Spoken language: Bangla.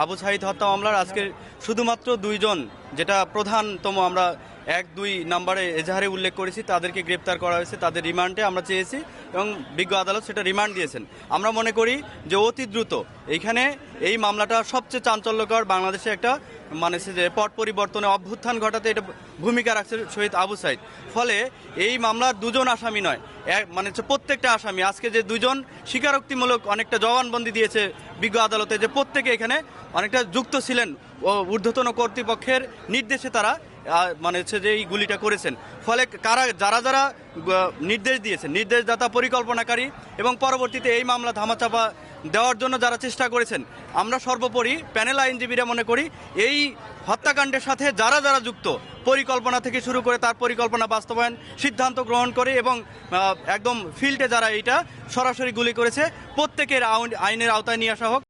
আবু সাঈদ হত্যা মামলার আজকে শুধুমাত্র দুইজন, যেটা প্রধানতম আমরা 1-2 নম্বরে এজাহারে উল্লেখ করেছি, তাদেরকে গ্রেপ্তার করা হয়েছে। তাদের রিমান্ডে আমরা চেয়েছি এবং বিজ্ঞ আদালত সেটা রিমান্ড দিয়েছেন। আমরা মনে করি যে অতি দ্রুত এইখানে এই মামলাটা সবচেয়ে চাঞ্চল্যকর, বাংলাদেশে একটা মানে যে পট পরিবর্তনে অভ্যুত্থান ঘটাতে এটা ভূমিকা রাখছে শহীদ আবু সাঈদ। ফলে এই মামলার দুজন আসামি নয়, মানে হচ্ছে প্রত্যেকটা আসামি, আজকে যে দুজন স্বীকারোক্তিমূলক অনেকটা জবানবন্দি দিয়েছে বিজ্ঞ আদালতে, যে প্রত্যেকে এখানে অনেকটা যুক্ত ছিলেন ও ঊর্ধ্বতন কর্তৃপক্ষের নির্দেশে তারা মানে হচ্ছে যে এই গুলিটা করেছেন। ফলে যারা যারা নির্দেশ দিয়েছেন, নির্দেশদাতা, পরিকল্পনাকারী এবং পরবর্তীতে এই মামলা ধামাচাপা দেওয়ার জন্য যারা চেষ্টা করেছেন, আমরা সর্বোপরি প্যানেল আইনজীবীরা মনে করি এই হত্যাকাণ্ডের সাথে যারা যারা যুক্ত, পরিকল্পনা থেকে শুরু করে তার পরিকল্পনা বাস্তবায়ন, সিদ্ধান্ত গ্রহণ করে এবং একদম ফিল্ডে যারা এইটা সরাসরি গুলি করেছে, প্রত্যেকের আইনের আওতায় নিয়ে আসা হোক।